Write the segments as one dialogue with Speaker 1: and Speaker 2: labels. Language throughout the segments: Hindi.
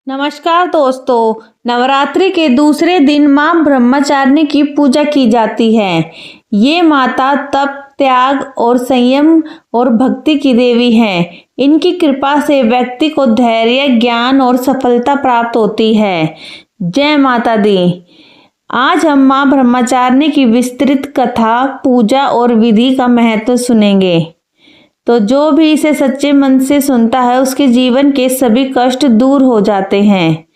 Speaker 1: नमस्कार दोस्तों, नवरात्रि के दूसरे दिन मां ब्रह्मचारिणी की पूजा की जाती है। ये माता तप, त्याग और संयम और भक्ति की देवी हैं। इनकी कृपा से व्यक्ति को धैर्य, ज्ञान और सफलता प्राप्त होती है। जय माता दी। आज हम मां ब्रह्मचारिणी की विस्तृत कथा, पूजा और विधि का महत्व सुनेंगे। तो जो भी इसे सच्चे मन से सुनता है उसके जीवन के सभी कष्ट दूर हो जाते हैं।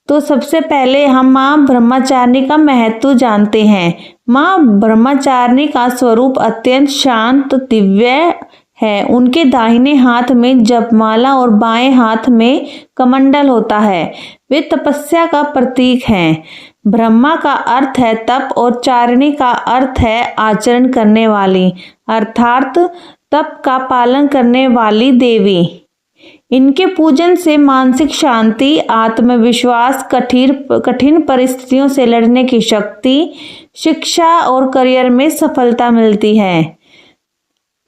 Speaker 1: तो सबसे पहले हम मां ब्रह्मचारिणी का महत्व जानते हैं। मां ब्रह्मचारिणी का स्वरूप अत्यंत शांत, दिव्य है। उनके दाहिने हाथ में जपमाला और बाएं हाथ में कमंडल होता है। वे तपस्या का प्रतीक हैं। ब्रह्मा का अर्थ है तप और चारिणी का अर्थ है आचरण करने वाली, अर्थात तप का पालन करने वाली देवी। इनके पूजन से मानसिक शांति, आत्मविश्वास, कठिन परिस्थितियों से लड़ने की शक्ति, शिक्षा और करियर में सफलता मिलती है।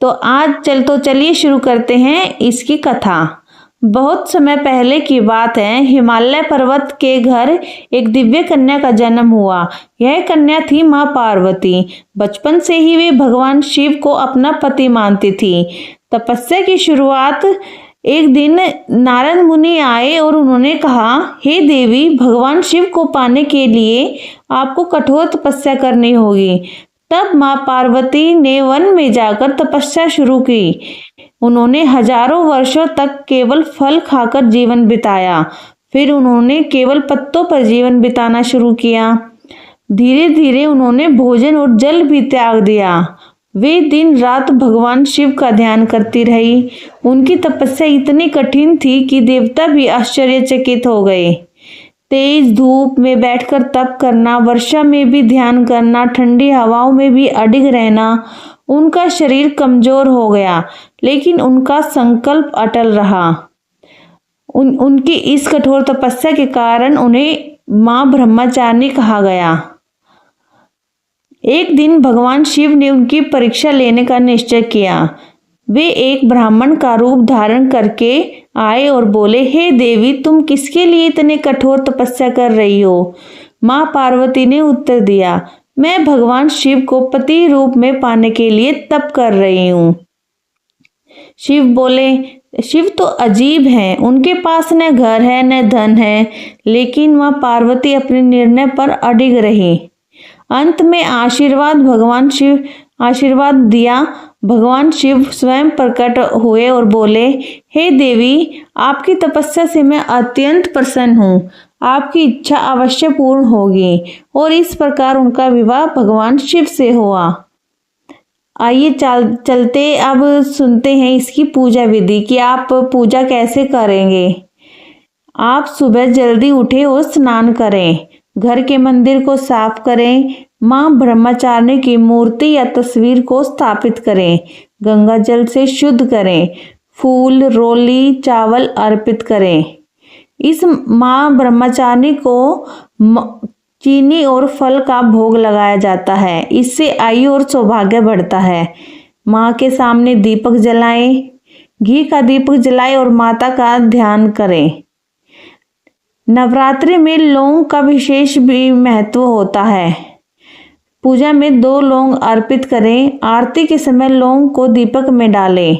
Speaker 1: तो चलिए शुरू करते हैं इसकी कथा। बहुत समय पहले की बात है। हिमालय पर्वत के घर एक दिव्य कन्या का जन्म हुआ। यह कन्या थी मां पार्वती। बचपन से ही वे भगवान शिव को अपना पति मानती थी। तपस्या की शुरुआत एक दिन नारद मुनि आए और उन्होंने कहा, हे देवी, भगवान शिव को पाने के लिए आपको कठोर तपस्या करनी होगी। तब मां पार्वती ने वन में जाकर तपस्या शुरू की। उन्होंने हजारों वर्षों तक केवल फल खाकर जीवन बिताया। फिर उन्होंने केवल पत्तों पर जीवन बिताना शुरू किया। धीरे धीरे उन्होंने भोजन और जल भी त्याग दिया। वे दिन रात भगवान शिव का ध्यान करती रही। उनकी तपस्या इतनी कठिन थी कि देवता भी आश्चर्यचकित हो गए। तेज धूप में बैठकर तप करना, वर्षा में भी ध्यान करना, ठंडी हवाओं में भी अडिग रहना। उनका शरीर कमजोर हो गया, लेकिन उनका संकल्प अटल रहा। उनकी इस कठोर तपस्या के कारण उन्हें मां ब्रह्मचारिणी कहा गया। एक दिन भगवान शिव ने उनकी परीक्षा लेने का निश्चय किया। वे एक ब्राह्मण का रूप धारण करके आए और बोले, हे देवी, तुम किसके लिए इतने कठोर तपस्या कर रही हो? मां पार्वती ने उत्तर दिया, मैं भगवान शिव को पति रूप में पाने के लिए तप कर रही हूँ। शिव बोले, शिव तो अजीब हैं, उनके पास न घर है न धन है। लेकिन मां पार्वती अपने निर्णय पर अडिग रही। अंत में आशीर्वाद दिया। भगवान शिव स्वयं प्रकट हुए और बोले, हे देवी, आपकी तपस्या से मैं अत्यंत प्रसन्न हूँ। आपकी इच्छा अवश्य पूर्ण होगी। और इस प्रकार उनका विवाह भगवान शिव से हुआ। आइए चलते अब सुनते हैं इसकी पूजा विधि कि आप पूजा कैसे करेंगे। आप सुबह जल्दी उठे और स्नान करें। घर के मंदिर को साफ करें। मां ब्रह्मचारिणी की मूर्ति या तस्वीर को स्थापित करें। गंगा जल से शुद्ध करें। फूल, रोली, चावल अर्पित करें। इस मां ब्रह्मचारिणी को चीनी और फल का भोग लगाया जाता है। इससे आयु और सौभाग्य बढ़ता है। मां के सामने दीपक जलाएं। घी का दीपक जलाएं और माता का ध्यान करें। नवरात्रि में लौंग का विशेष भी महत्व होता है। पूजा में 2 लौंग अर्पित करें। आरती के समय लौंग को दीपक में डालें।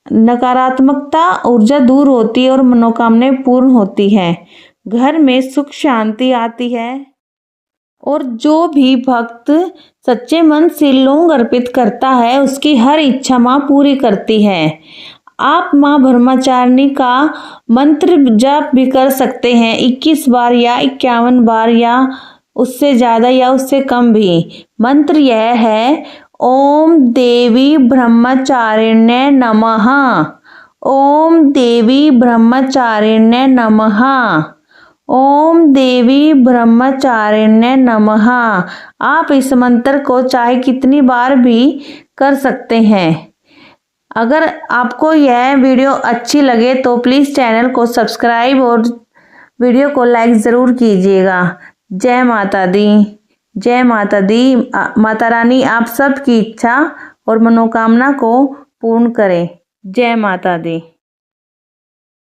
Speaker 1: नकारात्मकता ऊर्जा दूर होती है और मनोकामनाएं पूर्ण होती है। घर में सुख शांति आती है। और जो भी भक्त सच्चे मन से लौंग अर्पित करता है उसकी हर इच्छा मां पूरी करती है। आप मां ब्रह्मचारिणी का मंत्र जाप भी कर सकते हैं, 21 बार या 51 बार या उससे ज्यादा या उससे कम भी। मंत्र यह है, ओम देवी ब्रह्मचारिण्ये नमः। ओम देवी ब्रह्मचारिण्ये नमः। ओम देवी ब्रह्मचारिण्ये नमः। आप इस मंत्र को चाहे कितनी बार भी कर सकते हैं। अगर आपको यह वीडियो अच्छी लगे तो प्लीज़ चैनल को सब्सक्राइब और वीडियो को लाइक ज़रूर कीजिएगा। जय माता दी। जय माता दी। माता रानी आप सबकी इच्छा और मनोकामना को पूर्ण करें। जय माता दी।